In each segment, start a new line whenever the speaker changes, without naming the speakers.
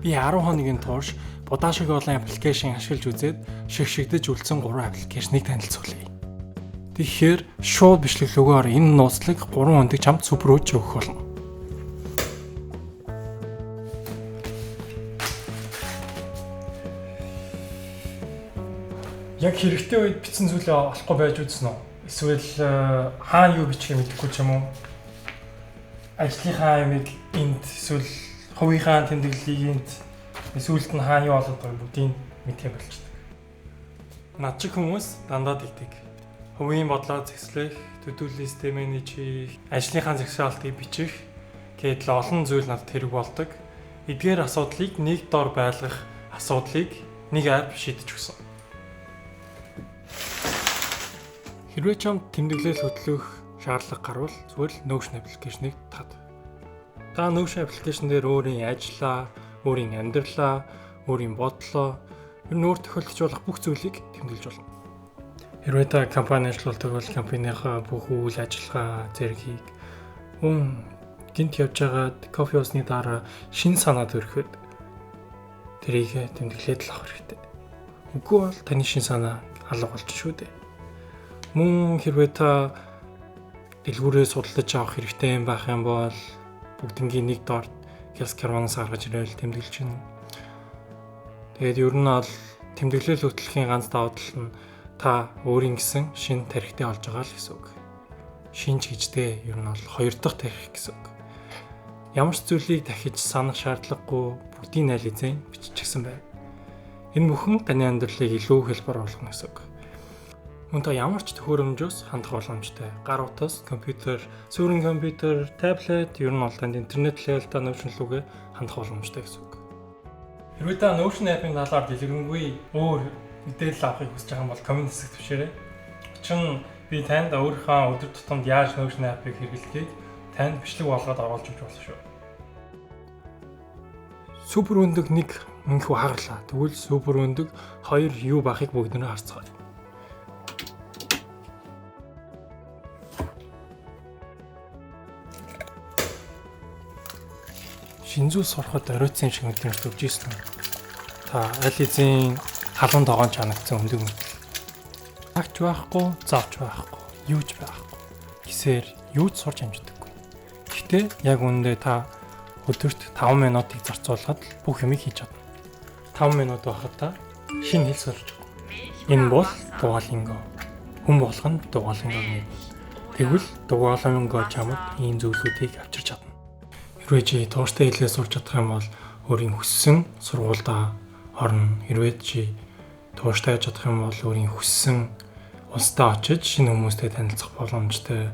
Би 10 хоногийн турш будаа шиг олон аппликейшн ашиглаж үзээд шигшигдэж үлдсэн 3 аппликейшнийг танилцуулъя. Тэгэхээр шууд бичлэглүүгээр энэ нууцлыг 3 хоног чамд супер үуч өгөх болно. Яг хэрэгтэй үед бичсэн зүйлээ олохгүй байж үзсэн үү? Эсвэл хаана юу бичихээ мэдэхгүй ч юм уу? Ажлынхаа ямиг энд эсвэл хувийнхаа тэмдэглэлийг энд эсвэл нь хаана юу болоод байгааг бүгдийг мэдээ болчихдог. Над чиг хүмүүс дандаа тэгдэг. Хувийн бодлоо зэкслэх, to-do list менеж хийх, ажлынхаа зэгсаалтыг бичих гээд л олон зүйл надад хэрэг болдог. Эдгээр асуудлыг нэг дор байлгах асуудлыг нэг апп шийдэж өгсөн. Хэрвээ чамд тэмдэглэл хөтлөх шаардлага гарвал зүгээр л Notion аппликейшнийг тат. Та Notion аппликейшн дээр өөрийн ажлаа, өөрийн амьдралаа, өөрийн бодлоо, ер нь өөр тохиолдож болох бүх зүйлийг тэмдэглэж болно. Хэрвээ та компани ажилладаг бол компанийхаа бүх үйл ажиллагаа зэргийг гинт явж байгаад кофе уусны дараа шинэ санаа төрөхөд тэрийг тэмдэглээд л авах хэрэгтэй. Үгүй бол таны шинэ санаа алга болж шүү дээ. Мөн хэрвээ та дэлгүүрээ судалж авах хэрэгтэй юм байх юм бол бүгднгийн нэг доор Health Care-аас гаргаж ирээл тэмдэглэж байна. Тэгээд ер нь бол тэмдэглэл хөтлөхийн ганц давуу тал нь та өөрийн гэсэн шинэ тархитай олж байгаа л гэсэн үг. Шинж гэжтэй ер нь бол хоёр дахь тархи гэсэн үг. Ямар ч зүйлийг дахиж санах шаардлагагүй бүгдийг аль хэзээ биччихсэн байна. Энэ бүхэн таны амьдралыг илүү хэлбэр болгоно гэсэн үг. Мөн та ямар ч төхөөрөмжөөс хандах боломжтой. Гар утас, компьютер, суурин компьютер, таблет, ер нь бол танд интернет левелдаа Notion руугээ хандах боломжтой гэсэн үг. Хэрвээ та Notion app-ын талаар дэлгэрэнгүй өөр мэдээлэл авахыг хүсэж байгаа бол коммент хэсэгт бичээрэй. Учир нь би танд өөрийнхөө өдөр тутамд яаж Notion app-ыг хэрэглэхийг танд бичлэг болгоод оруулж өгч болно шүү. Супер өндөг нэг мөнхөө хагарлаа. Тэгвэл супер өндөг 2 юу байхыг бүгднээ харцгаая. Шинзүү сурахад оройтсан шиг мэдрэмж төрж ирсэн. Та аль хэзээ халуун тогоон чанагдсан өндөг мэт. Агч байхгүй, завч байхгүй, юуч байхгүй. Гисээр юуч сурч амждаггүй. Гэхдээ яг үүндээ та өдөрт 5 минутыг зарцуулахад бүх юмыг хийж чадна. 5 минут байхад та шинэ хэл сурч байгаа. Энэ бол Duolingo. Хүн болгонд Duolingo нэр. Тэгвэл Duolingo чамд ийм зүйлүүдийг авчирч чадна. Хэрвээ чи тууштай хэлээ сурч чадах юм бол өөрийн хүссэн сургуульдаа орно. Хэрвээ чи тууштай яаж чадах юм бол өөрийн хүссэн улсдаа очиж шинэ хүмүүстэй танилцах боломжтой.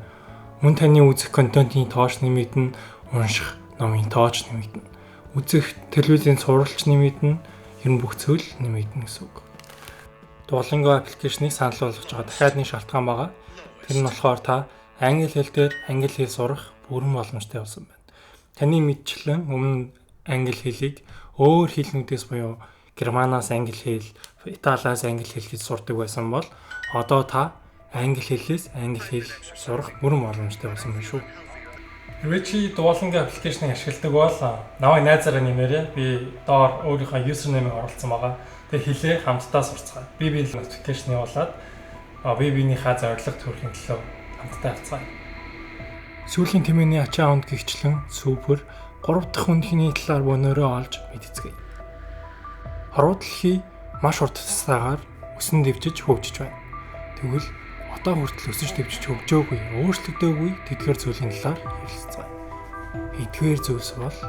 Мөн таны үзэх контентын тооч нэмэгдэн, унших номын тооч нэмэгдэн, үзэх телевизийн сурвалж нэмэгдэн, ер нь бүх зүйл нэмэгдэн гэсэн үг. Duolingo аппликейшнийг санал болгож байгаа дахиад нэг шалтгаан байгаа. Тэр нь болохоор та англи хэл дээр англи хэл сурах бүрэн боломжтой болсон байна. Таны мэдчлэн өмнө англи хэлийг өөр хэлнүүдээс буюу германаас англи хэл, италиас англи хэл гэж сурдаг байсан бол одоо та англи хэлээс англи хэл сурах бүрэн боломжтой болсон байна шүү. Хэрвээ чи Duolingo аппликейшнийг ашигладаг бол намайг найзаараа нэмээрэй. Би доор өөрийнхөө username-ыг оруулсан байгаа. Тэгээ хэлээ хамтдаа сурцгаая. Би аппликейшн явуулаад биенийхээ зорилго төрхийн төлөө хамтдаа явцгаая. Сүүлийн тэмээний аккаунт гихчлэн супер 3 дахь хүнхний талаар бөнөөрөө олж мэдцгээе. Хорвоо дэлхий маш урт тасаагаар өсөн дэвжиж хөгжиж байна. Тэгвэл одоо хүртэл өсөж дэвжиж хөгжөөгүй, өөрчлөгдөөгүй тэдгээр зүйлийн талаар ярилцгаая. Эдгээр зүйлс бол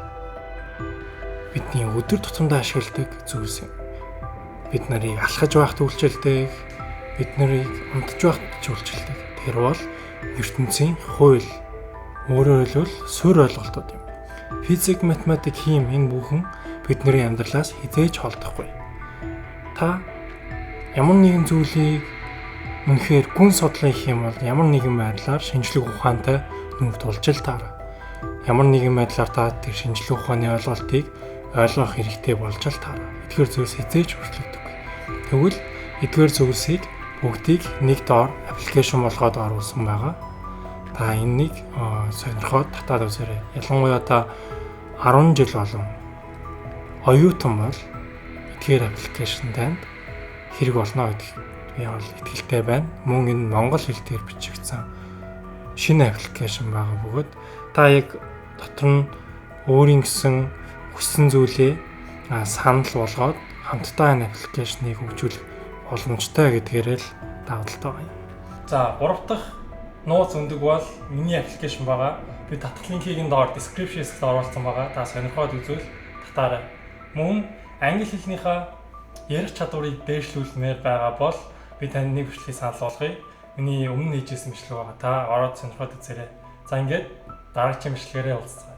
бидний өдөр тутамдаа ашигладаг зүйлс юм. Бид нарыг алхаж байхад үйлчилдэг, бид нарыг унтж байхад үйлчилдэг. Тэр бол ертөнцийн хууль. Өөрөөр хэлбэл суурь ойлголтууд юм. Физик, математик, хим энэ бүхэн бидний амьдралаас хизээж холдохгүй. Та ямар нэгэн зүйлийг үнэхээр гүн судлах юм бол ямар нэгэн байдлаар шинжлэх ухаантай нүд тулжил таараа. Ямар нэгэн байдлаар та тэр шинжлэх ухааны ойлголтыг ойлгох хэрэгтэй болж л таараа. Эдгээр зүйлс хизээж өөрчлөгдөггүй. Тэгвэл эдгээр зүйлсийг бүгдийг нэг доор аппликейшн болгоод оруулсан байгаа. Та энэнийг сонирхоод татаад үзээрэй. Ялангуяа та 10 жил болон оюутан бол эдгээр аппликейшн танд хэрэг болно гэдэгт би бол итгэлтэй байна. Мөн энэ монгол хэл дээр бичигдсэн шинэ аппликейшн байгаа бөгөөд та яг дотор нь өөрийн гэсэн хүссэн зүйлээ санал болгоод хамтдаа энэ аппликейшнийг хөгжүүлэх боломжтой гэдгээр л давталтай байна. За 3 дахь нууц өндөг бол миний аппликейшн байгаа. Би татах линкийг энэ доор description-д оруулсан байгаа. Та сонирхоод үзвэл татаарай. Мөн англи хэлнийхээ ярих чадварыг дээшлүүлмээр байгаа бол би танд нэг бичлэгийг санал болгоё. Миний өмнө хийжсэн бичлэг байгаа. Та ороод сонирхоод үзээрэй. За ингээд дараагийн бичлэгээрээ уулзцгаая.